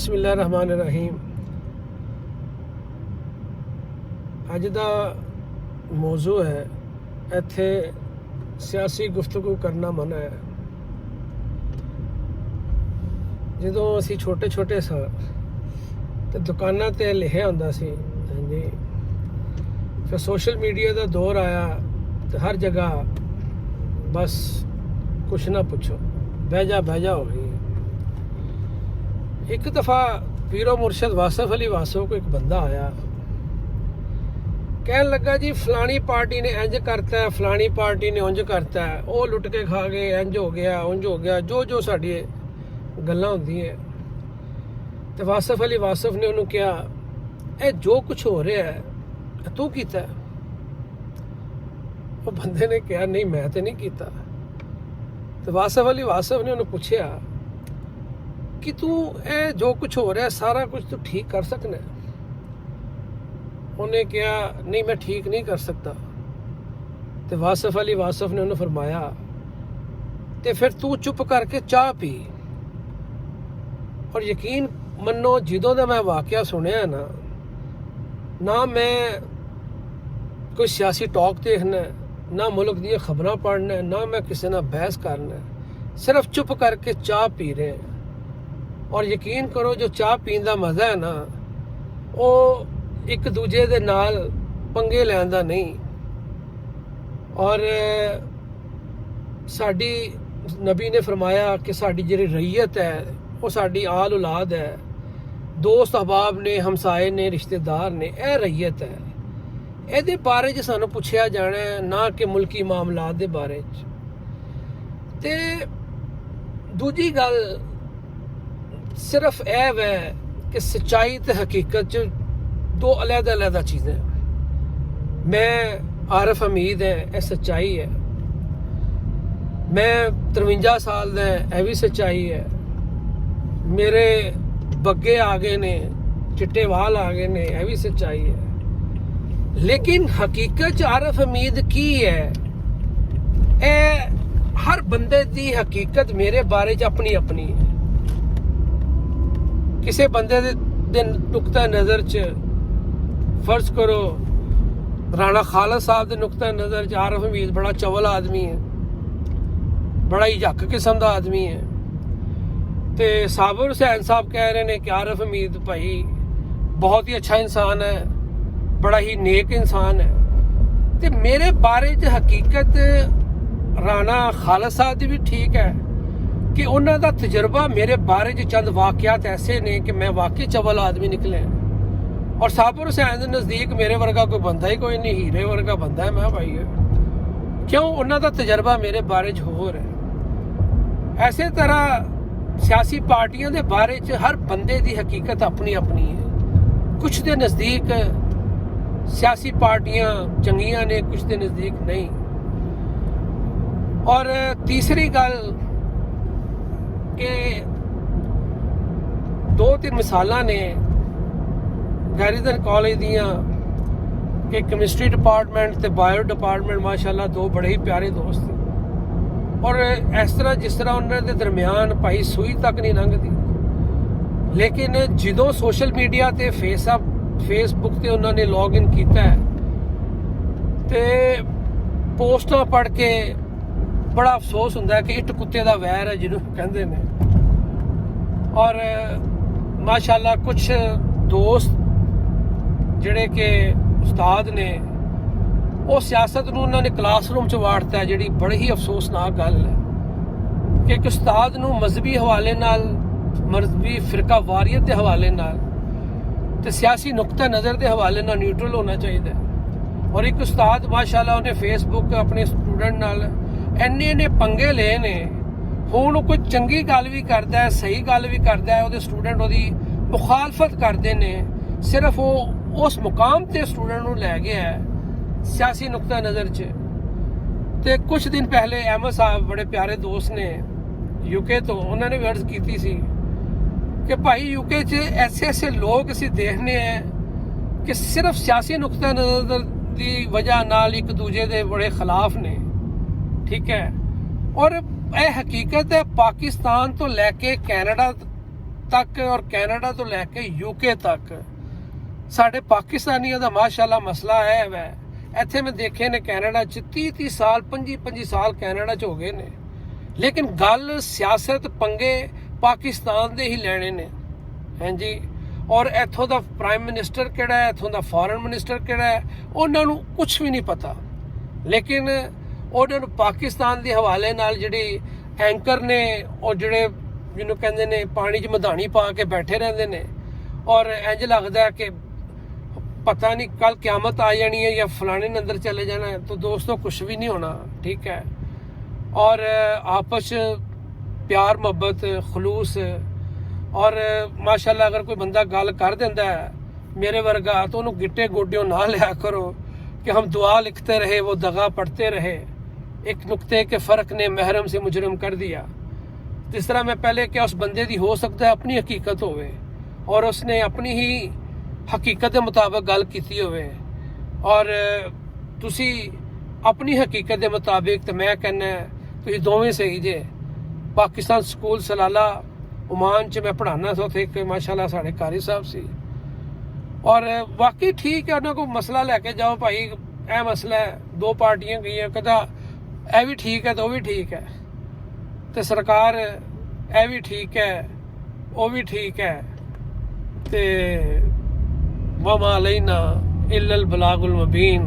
बिस्मिल्लाहिर्रहमानिर्रहीम। अज दा मौजू है इत्थे सियासी गुफ्तगू करना मना है। ਜਦੋਂ ਅਸੀਂ छोटे छोटे ਸਾਂ ਤੇ ਦੁਕਾਨਾਂ ਤੇ ਲਿਖਿਆ ਹੁੰਦਾ ਸੀ ਹਾਂਜੀ। ਫਿਰ ਸੋਸ਼ਲ ਮੀਡੀਆ ਦਾ ਦੌਰ ਆਇਆ ਤੇ ਹਰ ਜਗ੍ਹਾ ਬਸ ਕੁਛ ਨਾ ਪੁੱਛੋ, ਬਹਿ ਜਾ ਹੋ ਗਈ। एक दफ़ा पीरो मुर्शद वासफ अली वासफ को एक बंदा आया, कहन लगा जी फलानी पार्टी ने इंज करता है, फलानी पार्टी ने उंज करता है, वो लुट के खा गए, इंज हो गया उंज हो गया, जो जो साड़ी गल्लां होंदियां। तो वासफ अली वासफ ने उन्होंने कहा ए जो कुछ हो रहा है तू कीता है? वो बंदे ने कहा नहीं मैं तो नहीं कीता। तो वासफ अली वासफ ने उन्होंने पूछा कि तू ए जो कुछ हो रहा है सारा कुछ तू ठीक कर सकना है? उन्हें कहा नहीं मैं ठीक नहीं कर सकता। तो वासफ अली वासफ ने उन्हें फरमाया तो फिर तू चुप करके चाह पी। और यकीन मनो ਜਦੋਂ ਦਾ मैं वाकया सुनिया ना मैं कोई सियासी टॉक देखना, ना मुल्क दी खबरां पढ़ना, ना मैं किसी ना बहस करना, सिर्फ चुप करके चाह पी रहे हैं। और यकीन करो जो चाह पीन का मज़ा है ना वो एक दूजे दे नाल पंगे लैन दा नहीं। और साडी नबी ने फरमाया कि साडी जिहड़ी रईयत है वो साडी आल औलाद है, दोस्त अहबाब ने, हमसाए ने, रिश्तेदार ने, यह रईयत है। ਇਹਦੇ ਬਾਰੇ 'ਚ ਸਾਨੂੰ ਪੁੱਛਿਆ ਜਾਣਾ ਹੈ, ਨਾ ਕਿ ਮੁਲਕੀ ਮਾਮਲਾਤ ਦੇ ਬਾਰੇ 'ਚ। ਤੇ ਦੂਜੀ ਗੱਲ सिर्फ यह है कि सच्चाई तो हकीकत च दो अलग-अलग चीज़ें हैं। मैं आरिफ हमीद है, यह सच्चाई है। मैं 53 साल का है, यह भी सच्चाई है। मेरे बग्गे आ गए ने, चिट्टे वाल आ गए ने, यह भी सच्चाई है। लेकिन हकीकत च आरिफ हमीद की है, हर बंदे की हकीकत मेरे बारे च अपनी अपनी है। किसी बंदे दे नुक्ता नज़र च फर्ज करो राणा खालिद साहब के नुक्ता नज़र च आरिफ हमीद बड़ा चवल आदमी है, बड़ा ही झक किस्म का आदमी है। तो साबिर हुसैन साहब कह रहे हैं कि आरिफ हमीद भाई बहुत ही अच्छा इंसान है, बड़ा ही नेक इंसान है। तो मेरे बारे च हकीकत राणा खालिद साहब की भी ठीक है कि उन्हों का तजर्बा मेरे बारे च चंद वाकयात ऐसे ने कि मैं वाकई चवल आदमी निकले। और साबिर हुसैन के नज़दीक मेरे वर्गा कोई बंदा ही कोई नहीं, हीरे वर्गा बंदा है मैं भाई। क्यों? उन्हों का तजर्बा मेरे बारे च होर है। ऐसे तरह सियासी पार्टियों के बारे च हर बंदे की हकीकत अपनी अपनी है। कुछ के नज़दीक सियासी पार्टियां चंगियां ने, कुछ के नज़दीक नहीं। और तीसरी गल कि 2-3 मिसालां ने गैरीजन कॉलेज दियां कि केमिस्ट्री डिपार्टमेंट ते बायो डिपार्टमेंट माशाअल्लाह दो बड़े ही प्यारे दोस्त थे। और इस तरह जिस तरह उन्होंने दरम्यान भाई सूई तक नहीं लंघती। लेकिन ਜਦੋਂ सोशल मीडिया ते फेसबुक ते उन्होंने लॉग इन किया है तो पोस्टां पढ़ के बड़ा अफसोस होता है कि इट कुत्ते का वैर है जिन्होंने कहते हैं। और माशाअल्लाह कुछ दोस्त जिहड़े कि उस्ताद ने वो सियासत नूं उन्होंने क्लासरूम च वाड़ता है, जिहड़ी बड़ी ही अफसोसनाक गल है कि एक उस्ताद नूं मजहबी हवाले नाल, मजहबी फिरका वारियत के हवाले नाल ते सियासी नुक्ता नज़र के हवाले नाल न्यूट्रल होना चाहिए। और एक उस्ताद माशाअल्लाह उन्हें फेसबुक अपने स्टूडेंट नाल इन्ने पंगे ले ने। हुण कोई चंगी गल भी करता है, सही गल भी करता है, वो स्टूडेंट वो मुखालफत करते हैं। सिर्फ वो उस मुकाम ते स्टूडेंट को लै गया है सियासी नुक्ता नज़र च। तो कुछ दिन पहले अहमद साहब बड़े प्यारे दोस्त ने यूके तो उन्होंने भी अर्ज की सी कि भाई यूके च ऐसे ऐसे लोग असीं देखने हैं कि सिर्फ सियासी नुक्ता नज़र की वजह नाल एक दूजे के बड़े खिलाफ ने। ठीक है। और यह हकीकत है पाकिस्तान तो लैके कैनेडा ਤੱਕ ਔਰ ਕੈਨੇਡਾ ਤੋਂ ਲੈ ਕੇ UK ਤੱਕ ਸਾਡੇ ਪਾਕਿਸਤਾਨੀਆਂ ਦਾ ਮਾਸ਼ਾਅੱਲਾ ਮਸਲਾ ਹੈ ਵੈ। ਇੱਥੇ ਮੈਂ ਦੇਖੇ ਨੇ ਕੈਨੇਡਾ 'ਚ 30 ਸਾਲ 25 ਸਾਲ ਕੈਨੇਡਾ 'ਚ ਹੋ ਗਏ ਨੇ, ਲੇਕਿਨ ਗੱਲ ਸਿਆਸਤ ਪੰਗੇ ਪਾਕਿਸਤਾਨ ਦੇ ਹੀ ਲੈਣੇ ਨੇ। ਹਾਂਜੀ, ਔਰ ਇੱਥੋਂ ਦਾ ਪ੍ਰਾਈਮ ਮਿਨਿਸਟਰ ਕਿਹੜਾ ਹੈ, ਇੱਥੋਂ ਦਾ ਫੋਰਨ ਮਿਨਿਸਟਰ ਕਿਹੜਾ ਹੈ, ਉਹਨਾਂ ਨੂੰ ਕੁਝ ਵੀ ਨਹੀਂ ਪਤਾ। ਲੇਕਿਨ ਉਹਨਾਂ ਨੂੰ ਪਾਕਿਸਤਾਨ ਦੇ ਹਵਾਲੇ ਨਾਲ ਜਿਹੜੀ ਐਂਕਰ ਨੇ, ਉਹ ਜਿਹੜੇ ਜਿਹਨੂੰ ਕਹਿੰਦੇ ਨੇ ਪਾਣੀ 'ਚ ਮਧਾਣੀ ਪਾ ਕੇ ਬੈਠੇ ਰਹਿੰਦੇ ਨੇ, ਔਰ ਇੰਜ ਲੱਗਦਾ ਹੈ ਕਿ ਪਤਾ ਨਹੀਂ ਕੱਲ ਕਿਆਮਤ ਆ ਜਾਣੀ ਹੈ ਜਾਂ ਫਲਾਣੇ ਨੇ ਅੰਦਰ ਚਲੇ जाना है। तो दोस्तों कुछ भी नहीं होना, ठीक है। और आपस प्यार मोहब्बत खलूस और माशाल्लाह अगर कोई बंदा गल कर देंदा है मेरे वर्गा तो उन्होंने गिट्टे गोड्यों ना लिया करो कि हम दुआ लिखते रहे वो दगा पढ़ते रहे। एक नुक्ते के फ़र्क ने महरम से मुजरम कर दिया। जिस तरह मैं पहले क्या उस बंदे दी हो सकता है अपनी हकीकत होवे और उसने अपनी ही हकीकत के मुताबिक गल की होवे और तुसी अपनी हकीकत के मुताबिक, तो मैं कहना तुसी दोवें सही जे। पाकिस्तान स्कूल सलाला ओमान च मैं पढ़ाना था, उत्थे एक माशाल्लाह साढ़े कारी साहब सी और वाकई ठीक है। उन्होंने कोई मसला लैके जाओ भाई, यह मसला है, दो पार्टियां गई कहता यह भी ठीक है तो वह भी ठीक है, तो सरकार यह भी ठीक है वह भी ठीक है, तो वमा अलैना इल्लल बलागुल मुबीन।